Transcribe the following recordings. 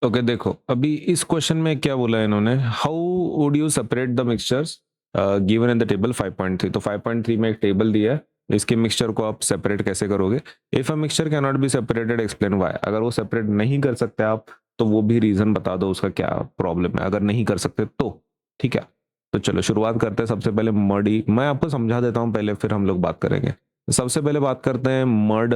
Okay देखो अभी इस क्वेश्चन में क्या बोला है इन्होंने, how would you separate the mixtures given in the table 5.3। तो 5.3 में एक टेबल दिया है, इसके मिक्सचर को आप सेपरेट कैसे करोगे। If a mixture can not be separated explain why. अगर वो सेपरेट नहीं कर सकते आप तो वो भी रीजन बता दो उसका क्या प्रॉब्लम है, अगर नहीं कर सकते तो। ठीक है, तो चलो शुरुआत करते हैं। सबसे पहले मडी, मैं आपको समझा देता हूँ पहले फिर हम लोग बात करेंगे। सबसे पहले बात करते हैं मड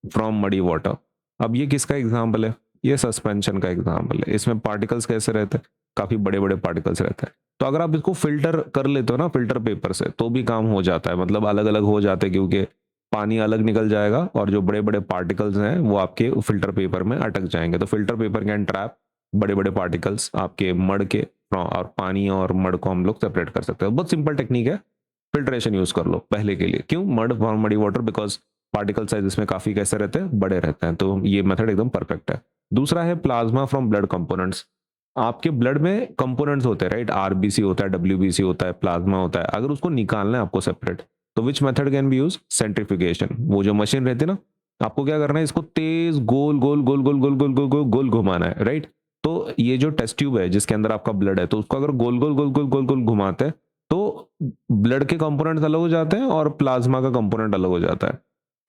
फ्रॉम मडी वाटर। अब ये किसका एग्जाम्पल है, ये सस्पेंशन का एग्जाम्पल है। इसमें पार्टिकल्स कैसे रहते हैं, काफी बड़े बड़े पार्टिकल्स रहते हैं। तो अगर आप इसको फिल्टर कर लेते हो ना फिल्टर पेपर से तो भी काम हो जाता है, मतलब अलग अलग हो जाते हैं क्योंकि पानी अलग निकल जाएगा और जो बड़े बड़े पार्टिकल्स हैं वो आपके फिल्टर पेपर में अटक जाएंगे। तो फिल्टर पेपर कैन ट्रैप बड़े बड़े पार्टिकल्स आपके मड के, और पानी और मड को हम लोग सेपरेट कर सकते हैं। बहुत सिंपल टेक्निक है, फिल्ट्रेशन यूज कर लो पहले के लिए। क्यों mud for muddy water, because particle size इसमें काफी कैसे रहते हैं, बड़े रहते हैं। तो ये मेथड एकदम परफेक्ट है। दूसरा है प्लाज्मा फ्रॉम ब्लड कंपोनेंट्स। आपके ब्लड में कंपोनेंट्स होते हैं राइट, आरबीसी होता है, डब्ल्यूबीसी होता है, प्लाज्मा होता है। अगर उसको निकालना है आपको सेपरेट तो which method can be use, centrifugation. वो जो मशीन रहती है ना, आपको क्या करना है, इसको तेज गोल गोल गोल गोल गोल गोल गोल गोल गोल घुमाना है राइट। तो ये जो टेस्ट ट्यूब है जिसके अंदर आपका ब्लड है, तो उसको अगर गोल गोल गोल गोल गोल गोल घुमाते हैं तो ब्लड के कंपोनेंट्स अलग हो जाते हैं और प्लाज्मा का कंपोनेंट अलग हो जाता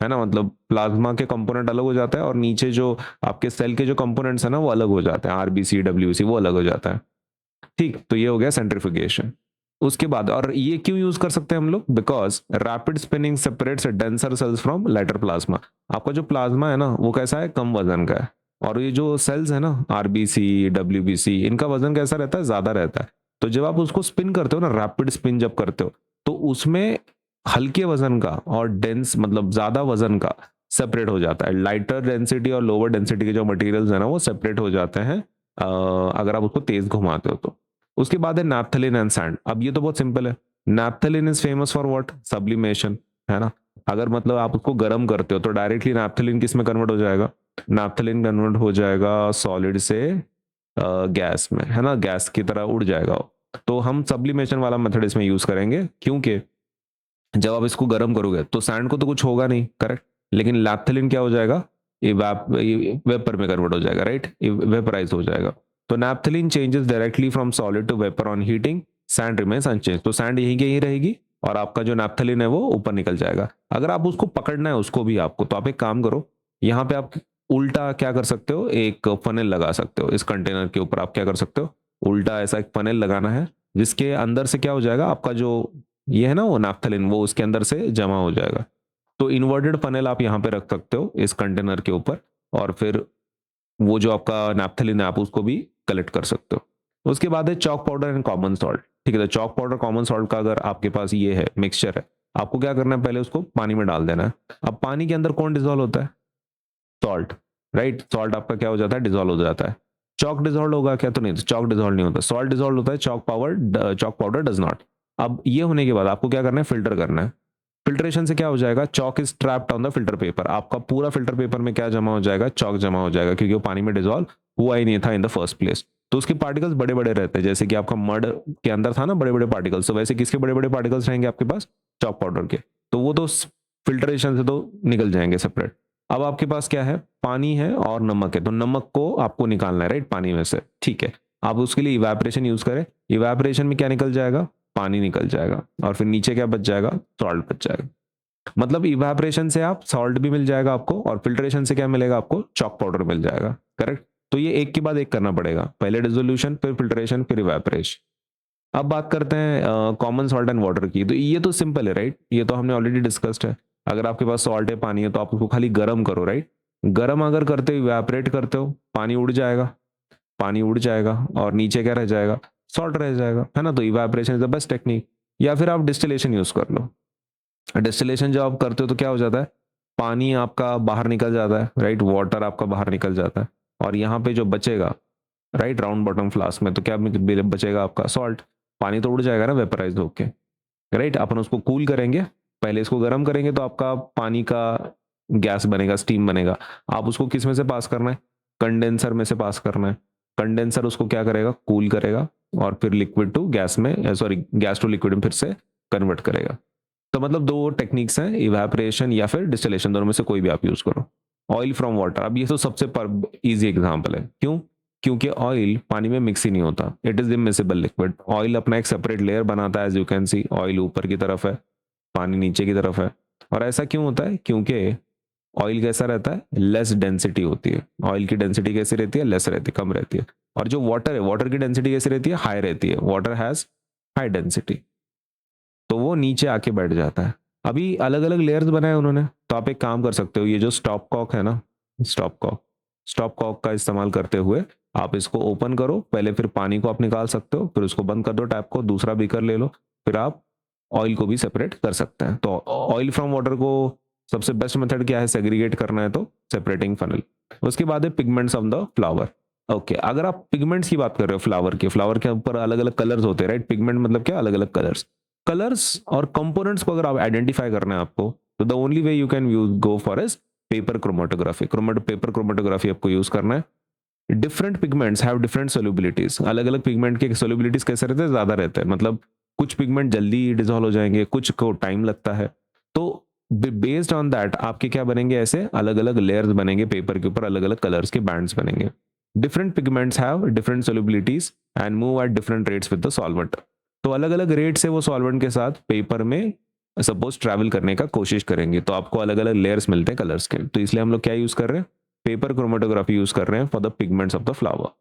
है ना। मतलब प्लाज्मा के कंपोनेंट अलग हो जाता है और नीचे जो आपके सेल के जो कंपोनेंट्स है ना वो अलग हो जाते हैं, आरबीसी डब्ल्यूसी वो अलग हो जाता है। ठीक, तो ये हो गया सेंट्रीफ्यूगेशन। उसके बाद, और ये क्यों यूज कर सकते हैं हम लोग, because rapid spinning separates denser cells from lighter plasma. आपका जो प्लाज्मा है ना वो कैसा है, कम वजन का है। और ये जो सेल्स है ना आरबीसी डब्ल्यूबीसी, इनका वजन कैसा रहता है, ज्यादा रहता है। तो जब आप उसको स्पिन करते हो ना, रैपिड स्पिन जब करते हो तो उसमें हल्के वजन का और डेंस मतलब ज्यादा वजन का सेपरेट हो जाता है। लाइटर डेंसिटी और लोअर डेंसिटी के जो मटेरियल्स है ना वो सेपरेट हो जाते हैं अगर आप उसको तेज घुमाते हो तो। उसके बाद है नैप्थलीन एंड सैंड। अब ये तो बहुत सिंपल है। Naphthalene is famous for what, sublimation, है ना। अगर मतलब आप उसको गर्म करते हो तो डायरेक्टली नैप्थलीन किस में कन्वर्ट हो जाएगा, नैप्थलीन कन्वर्ट हो जाएगा सॉलिड से गैस में, है ना, गैस की तरह उड़ जाएगा वो। तो हम सब्लिमेशन वाला मेथड इसमें यूज करेंगे क्योंकि जब आप इसको गर्म करोगे तो सैंड को तो कुछ होगा नहीं, करेक्ट। लेकिन नैप्थलीन क्या हो जाएगा, वेपर में कन्वर्ट हो जाएगा राइट, वेपराइज हो जाएगा। तो naphthalene changes directly from solid to vapour on heating, sand remains unchange. तो सैंड यही की यही रहेगी और आपका जो नैप्थलीन है वो ऊपर निकल जाएगा। अगर आप उसको पकड़ना है उसको भी आपको, तो आप एक काम करो, यहाँ पे आप उल्टा क्या कर सकते हो, एक फनेल लगा सकते हो इस कंटेनर के ऊपर। आप क्या कर सकते हो, उल्टा ऐसा एक फनेल लगाना है जिसके अंदर से क्या हो जाएगा, आपका जो ये है ना वो नैप्थलीन वो उसके अंदर से जमा हो जाएगा। तो इन्वर्टेड फनेल आप यहाँ पे रख सकते हो इस कंटेनर के ऊपर, और फिर वो जो आपका नैप्थलीन है आप उसको भी कलेक्ट कर सकते हो। उसके बाद है chalk powder and common salt. ठीक है, तो चॉक पाउडर कॉमन सॉल्ट का अगर आपके पास ये है मिक्सचर है, आपको क्या करना है, पहले उसको पानी में डाल देना है। अब पानी के अंदर कौन डिजोल्व होता है, सॉल्ट, राइट। सॉल्ट आपका क्या हो जाता है, डिजोल्व हो जाता है। चॉक डिजोल्व होगा क्या, तो नहीं, तो चॉक डिजोल्व नहीं होता, सॉल्ट डिजोल्व होता है, चॉक पाउडर डज नॉट। अब ये होने के बाद आपको क्या करना है, फिल्टर करना है। फिल्ट्रेशन से क्या हो जाएगा, chalk is trapped on the filter paper. आपका पूरा फिल्टर पेपर में क्या जमा हो जाएगा, चॉक जमा हो जाएगा, क्योंकि वो पानी में डिजोल्व हुआ ही नहीं था इन द फर्स्ट प्लेस। तो उसके पार्टिकल्स बड़े बड़े रहते हैं, जैसे कि आपका मड के अंदर था ना बड़े बड़े पार्टिकल्स, तो वैसे किसके बड़े बड़े पार्टिकल्स रहेंगे आपके पास, चॉक पाउडर के। तो वो तो फिल्ट्रेशन से तो निकल जाएंगे सेपरेट। अब आपके पास क्या है, पानी है और नमक है, तो नमक को आपको निकालना है राइट पानी में से। ठीक है, आप उसके लिए इवेपोरेशन यूज करें। इवेपोरेशन में क्या निकल जाएगा, पानी निकल जाएगा, और फिर नीचे क्या बच जाएगा, सॉल्ट बच जाएगा। मतलब इवेपोरेशन से आप सॉल्ट भी मिल जाएगा आपको, और फिल्ट्रेशन से क्या मिलेगा आपको, चॉक पाउडर मिल जाएगा, करेक्ट। तो ये एक के बाद एक करना पड़ेगा, पहले डिसोल्यूशन फिर फिल्ट्रेशन फिर इवेपोरेशन। अब बात करते हैं कॉमन सॉल्ट एंड वाटर की। तो ये तो सिंपल है राइट, ये तो हमने ऑलरेडी डिस्कस्ड है। अगर आपके पास सॉल्ट है, पानी है, तो आप उसको खाली गर्म करो राइट। गर्म अगर करते हो, इवेपोरेट करते हो, पानी उड़ जाएगा, पानी उड़ जाएगा और नीचे क्या रह जाएगा, सॉल्ट रह जाएगा, है ना। तो evaporation is the best technique. या फिर आप डिस्टिलेशन यूज कर लो। डिस्टिलेशन जब आप करते हो तो क्या हो जाता है, पानी आपका बाहर निकल जाता है राइट, वाटर आपका बाहर निकल जाता है, और यहाँ पे जो बचेगा राइट राउंड बॉटम फ्लास्क में, तो क्या बचेगा आपका, सॉल्ट। पानी तो उड़ जाएगा ना वेपराइज होके, राइट। अपन उसको कूल करेंगे, पहले इसको गर्म करेंगे तो आपका पानी का गैस बनेगा, स्टीम बनेगा। आप उसको किस में से पास करना है, कंडेंसर में से पास करना है। कंडेंसर उसको क्या करेगा, कूल करेगा, और फिर लिक्विड टू गैस में, सॉरी गैस टू लिक्विड में फिर से कन्वर्ट करेगा। तो मतलब दो टेक्निक्स हैं, इवेपोरेशन या फिर डिस्टिलेशन, दोनों में से कोई भी आप यूज करो। ऑयल फ्रॉम वाटर, अब ये तो सबसे इजी एग्जांपल है। क्यों, क्योंकि ऑयल पानी में मिक्स ही नहीं होता, it is immiscible liquid. Oil अपना एक सेपरेट लेयर बनाता है, as you can see oil ऊपर की तरफ है, पानी नीचे की तरफ है। और ऐसा क्यों होता है? क्योंकि ऑयल कैसा रहता है, लेस डेंसिटी होती है। ऑयल की डेंसिटी कैसी रहती है, लेस रहती है, कम रहती है। और जो वाटर है, वाटर की डेंसिटी कैसी रहती है, हाई रहती है। वाटर हैज हाई डेंसिटी, तो वो नीचे आके बैठ जाता है। अभी अलग अलग लेयर्स बनाए उन्होंने, तो आप एक काम कर सकते हो, ये जो स्टॉप कॉक है ना, स्टॉप कॉक का इस्तेमाल करते हुए आप इसको ओपन करो पहले, फिर पानी को आप निकाल सकते हो, फिर उसको बंद कर दो टैप को, दूसरा बीकर ले लो, फिर आप ऑयल को भी सेपरेट कर सकते हैं। तो ऑयल फ्रॉम वाटर को सबसे बेस्ट मेथड क्या है, सेग्रीगेट करना है तो सेपरेटिंग फनल। उसके बाद है pigments of the flower. Okay, अगर आप पिगमेंट्स की बात कर रहे हो, फ्लावर के ऊपर अलग अलग कलर्स होते हैं, राइट? पिगमेंट मतलब क्या, अलग अलग कलर्स और कंपोनेंट्स को अगर आप आइडेंटिफाई करना है आपको, तो the only way you can use go for is paper chromatography. Paper chromatography आपको यूज करना है। Different pigments have different solubilities. अलग अलग पिगमेंट के सोल्युबिलिटीज कैसे रहते हैं, ज्यादा रहते हैं। मतलब कुछ पिगमेंट जल्दी डिजोल्व हो जाएंगे, कुछ को टाइम लगता है। तो बेस्ड ऑन दैट आपके क्या बनेंगे, ऐसे अलग अलग लेयर्स बनेंगे पेपर के ऊपर, अलग अलग कलर्स के बैंड्स बनेंगे। Different pigments have different solubilities and move at different rates with the solvent. तो अलग अलग रेट से वो सॉल्वेंट के साथ पेपर में सपोज ट्रैवल करने का कोशिश करेंगे, तो आपको अलग अलग लेयर्स मिलते हैं कलर्स के। तो इसलिए हम लोग क्या यूज कर रहे हैं, पेपर क्रोमेटोग्राफी यूज कर रहे हैं for the pigments of the flower.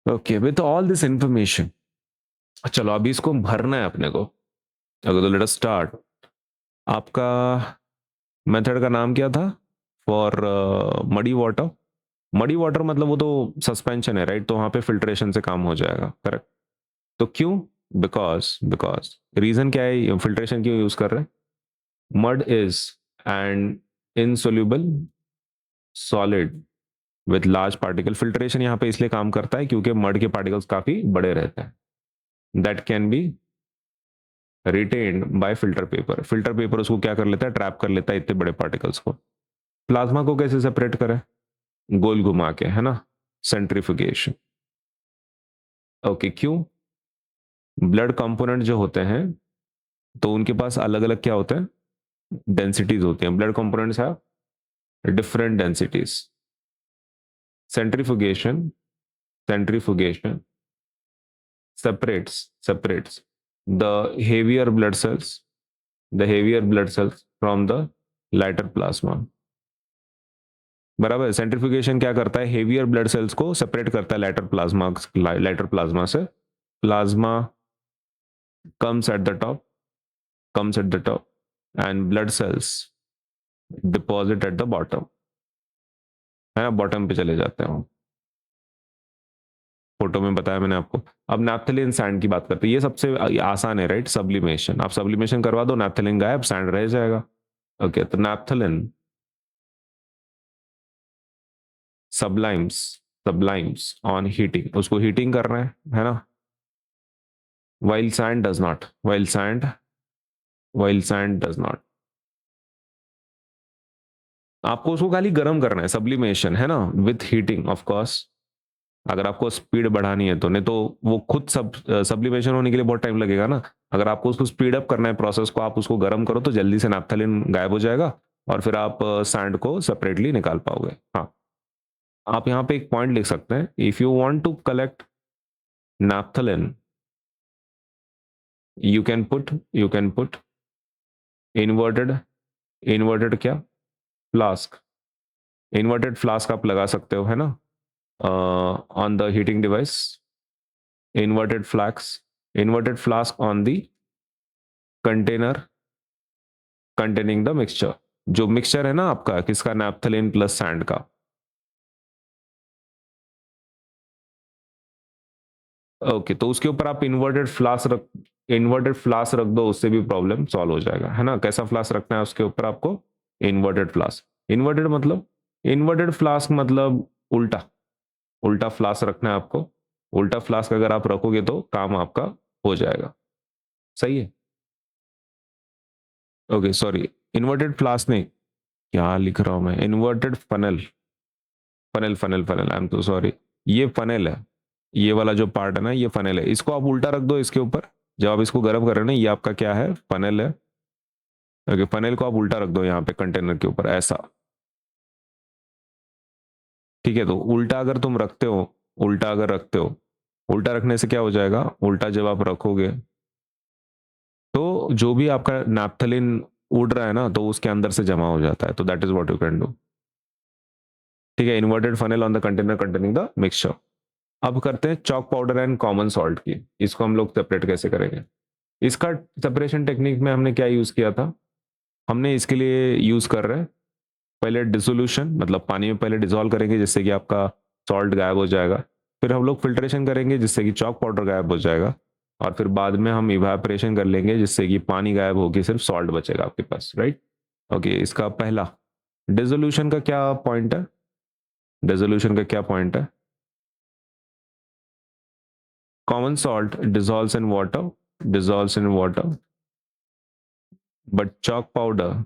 Okay, with all this information, चलो अभी इसको भरना है अपने को। ओके, तो लेट अस स्टार्ट। आपका मेथड का नाम क्या था, for muddy water? Muddy water मतलब वो तो सस्पेंशन है, राइट? तो वहां पे फिल्ट्रेशन से काम हो जाएगा, करेक्ट? तो क्यों? बिकॉज रीजन क्या है, फिल्ट्रेशन क्यों यूज कर रहे हैं? Mud is and insoluble solid with large particle. Filtration यहाँ पे इसलिए काम करता है क्योंकि मड के पार्टिकल्स काफी बड़े रहते हैं, that can be retained bye filter paper. Filter paper उसको क्या कर लेता है, ट्रैप कर लेता है इतने बड़े पार्टिकल्स को। प्लाज्मा को कैसे सेपरेट करें, गोल घुमा के, है ना, सेंट्रीफ्यूगेशन। ओके, क्यों? ब्लड कंपोनेंट जो होते हैं, तो उनके पास अलग अलग क्या होते हैं, डेंसिटीज होती हैं। Blood components have different densities. Centrifugation centrifugation separates the heavier blood cells from the lighter plasma। बराबर। सेंट्रीफ्यूगेशन क्या करता है, हेवियर ब्लड सेल्स को सेपरेट करता है लाइटर प्लाज्मा से। Plasma comes at the top and blood cells deposit at the bottom, है ना, बॉटम पे चले जाते हैं। फोटो में बताया मैंने आपको। अब नैप्थेलिन सैंड की बात करते हैं, ये सबसे आसान है, राइट? सब्लिमेशन, आप सब्लिमेशन करवा दो, नैप्थेलिन गायब, सैंड रह जाएगा। ओके, तो नैप्थेलिन सब्लाइम्स ऑन हीटिंग, उसको हीटिंग कर रहे है ना। while sand does not while sand does not आपको उसको खाली गर्म करना है, सब्लिमेशन, है ना, विथ हीटिंग ऑफ कोर्स। अगर आपको स्पीड बढ़ानी है तो, नहीं तो वो खुद सब्लिमेशन होने के लिए बहुत टाइम लगेगा ना। अगर आपको उसको स्पीड अप करना है प्रोसेस को, आप उसको गर्म करो तो जल्दी से नैप्थेलिन गायब हो जाएगा और फिर आप सैंड को सेपरेटली निकाल पाओगे। हाँ, आप यहाँ पे एक पॉइंट लिख सकते हैं, if you want to collect naphthalene you can put inverted क्या, फ्लास्क। इन्वर्टेड फ्लास्क आप लगा सकते हो, है ना, on the heating device. Inverted flask on the container containing the mixture. जो मिक्सचर है ना आपका, किसका, नैप्थेलिन प्लस सैंड का। ओके, तो उसके ऊपर आप इन्वर्टेड फ्लास्क रख दो, उससे भी प्रॉब्लम सॉल्व हो जाएगा, है ना। कैसा फ्लास्क रखना है उसके ऊपर आपको, इन्वर्टेड मतलब, इन्वर्टेड फ्लास्क मतलब उल्टा उल्टा फ्लास्क रखना है आपको। उल्टा फ्लास्क अगर आप रखोगे तो काम आपका हो जाएगा। सही है। ओके, सॉरी, इन्वर्टेड फ्लास्क नहीं, क्या लिख रहा हूं मैं, inverted funnel. Funnel, I am तो सॉरी, ये फनल है। ये वाला जो पार्ट है ना, ये फनल है। इसको आप उल्टा रख दो इसके ऊपर, जब आप इसको गर्म कर रहे हो ना, ये आपका क्या है, फनल है। ओके, फनल को आप उल्टा रख दो यहाँ पे कंटेनर के ऊपर, ऐसा। ठीक है, तो उल्टा अगर तुम रखते हो, उल्टा अगर रखते हो, उल्टा रखने से क्या हो जाएगा, उल्टा जब आप रखोगे तो जो भी आपका नैप्थलीन उड़ रहा है ना, तो उसके अंदर से जमा हो जाता है, तो that is what you can do. ठीक है, inverted funnel on the container containing the mixture. अब करते हैं chalk powder and common salt की, इसको हम लोग सेपरेट कैसे करेंगे। इसका सेपरेशन टेक्निक में हमने क्या यूज किया था, हमने इसके लिए यूज कर रहे हैं पहले डिसोल्यूशन, मतलब पानी में पहले डिसॉल्व करेंगे जिससे कि आपका सॉल्ट गायब हो जाएगा, फिर हम लोग फिल्ट्रेशन करेंगे जिससे कि चॉक पाउडर गायब हो जाएगा, और फिर बाद में हम इवापोरेशन कर लेंगे जिससे कि पानी गायब होकर सिर्फ सॉल्ट बचेगा आपके पास, राइट। ओके, इसका पहला डिसोल्यूशन का क्या पॉइंट है, डिसोल्यूशन का क्या पॉइंट है, common salt dissolves in water, dissolves in water, but chalk powder,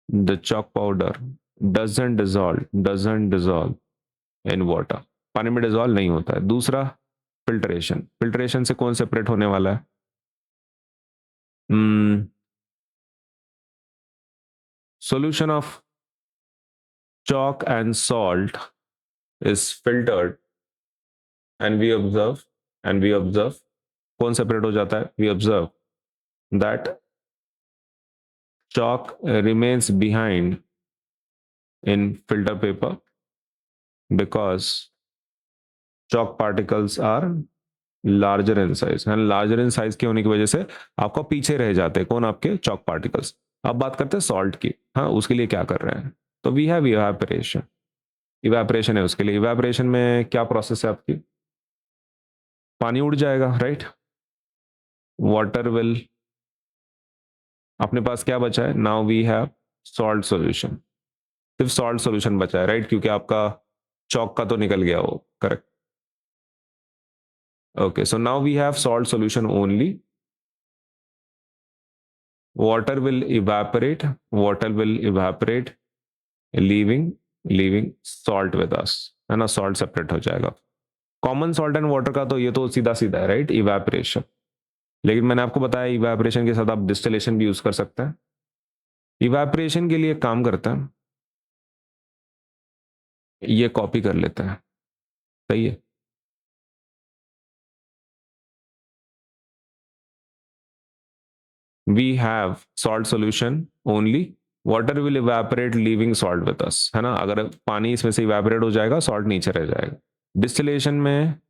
the chalk powder doesn't dissolve in water, पानी में डिजॉल्व नहीं होता है। दूसरा फिल्ट्रेशन, फिल्ट्रेशन से कौन सेपरेट होने वाला है, solution of chalk and salt is filtered and we observe कौन सेपरेट हो जाता है, we observe that chalk remains behind in filter paper because chalk particles are larger in size, है लार्जर इन साइज के होने की वजह से आपको पीछे रह जाते हैं कौन, आपके चॉक पार्टिकल्स। अब बात करते हैं सॉल्ट की, हाँ उसके लिए क्या कर रहे हैं, तो वी हैव इवेपोरेशन, इवेपोरेशन है उसके लिए। इवेपोरेशन में क्या प्रोसेस है आपकी, पानी उड़ जाएगा, राइट, वाटर विल, अपने पास क्या बचा है, now we have salt solution, सिर्फ सॉल्ट सॉल्यूशन बचा है, राइट, क्योंकि आपका चॉक का तो निकल गया वो, correct. Okay, so now we have salt solution only. Water will evaporate, leaving salt with us, है ना, salt separate हो जाएगा। कॉमन सॉल्ट एंड वाटर का तो ये तो सीधा सीधा है, राइट, इवेपोरेशन। लेकिन मैंने आपको बताया इवेपोरेशन के साथ आप डिस्टिलेशन भी यूज कर सकते हैं। इवेपोरेशन के लिए काम करता है, ये कॉपी कर लेते हैं, सही है। We have salt solution only, water will evaporate leaving salt with us, है ना, अगर पानी इसमें से इवेपोरेट हो जाएगा सॉल्ट नीचे रह जाएगा। डिस्टिलेशन में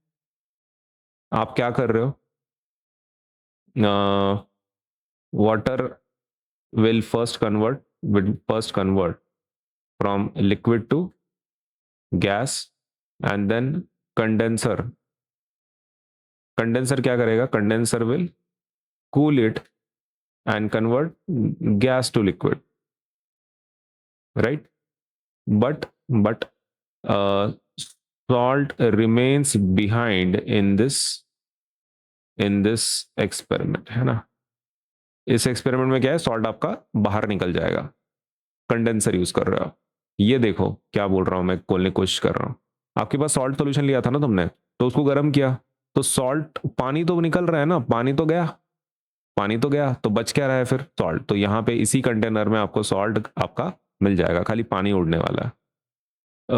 आप क्या कर रहे हो, water will first convert from liquid to gas, and then condenser क्या करेगा, condenser will cool it and convert gas to liquid, right, but salt remains behind in this experiment, है ना। इस एक्सपेरिमेंट में क्या है, सॉल्ट आपका बाहर निकल जाएगा, कंडेंसर यूज कर रहे हो। ये देखो क्या बोल रहा हूं मैं, बोलने की कोशिश कर रहा हूं। आपके पास सॉल्ट सॉल्यूशन लिया था ना तुमने, तो उसको गर्म किया, तो सॉल्ट, पानी तो निकल रहा है ना, पानी तो गया, तो बच क्या रहा है फिर, सॉल्ट। तो यहाँ पे इसी कंटेनर में आपको सॉल्ट आपका मिल जाएगा, खाली पानी उड़ने वाला है।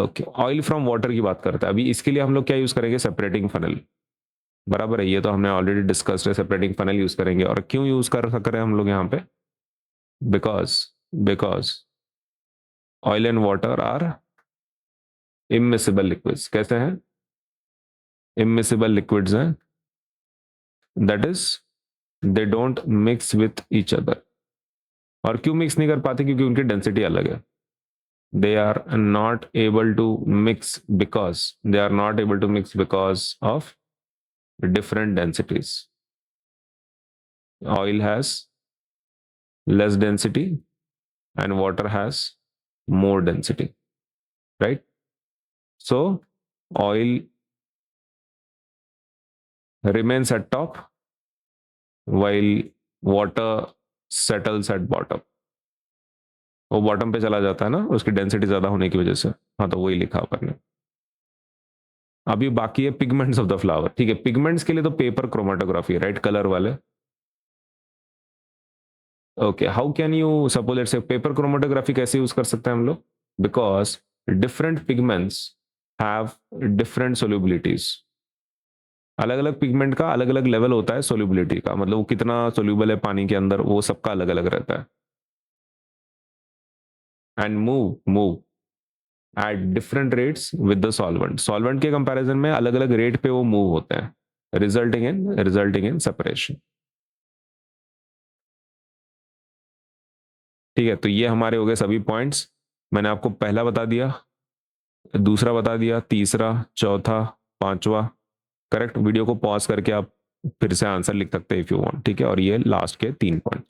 ओके, ऑयल फ्रॉम वाटर की बात करते हैं अभी। इसके लिए हम लोग क्या यूज करेंगे, सेपरेटिंग फनल, बराबर है, ये तो हमने ऑलरेडी डिस्कस्ड है, सेपरेटिंग फनल यूज करेंगे। और क्यों यूज कर रहे हैं हम लोग यहाँ पे, because oil and water are immiscible liquids. कैसे हैं, इमिसिबल लिक्विड्स हैं, that is they don't mix with each other. और क्यों मिक्स नहीं कर पाते, क्योंकि उनकी डेंसिटी अलग है। they are not able to mix because of different densities. Oil has less density and water has more density, right? So oil remains at top while water settles at bottom. वो bottom पे चला जाता है ना, उसकी density ज्यादा होने की वजह से। हाँ, तो वही लिखा अपन ने। अभी बाकी है पिगमेंट्स ऑफ द फ्लावर। ठीक है, पिगमेंट्स के लिए तो पेपर क्रोमेटोग्राफी, राइट, कलर वाले। Okay, how can you suppose, let's say paper chromatography कैसे यूज कर सकते हैं हम लोग, because different pigments have different solubilities. अलग अलग पिगमेंट का अलग अलग लेवल होता है सोल्यूबिलिटी का, मतलब वो कितना सोल्यूबल है पानी के अंदर, वो सबका अलग अलग रहता है। And move at different rates with the solvent. Solvent के कंपैरिजन में अलग अलग रेट पे वो मूव होते हैं, रिजल्टिंग इन सेपरेशन। ठीक है, तो ये हमारे हो गए सभी पॉइंट्स। मैंने आपको पहला बता दिया, दूसरा बता दिया, तीसरा, चौथा, पांचवा। करेक्ट। वीडियो को पॉज करके आप फिर से आंसर लिख सकते हैं इफ यू वांट। ठीक है, और ये लास्ट के 3 पॉइंट।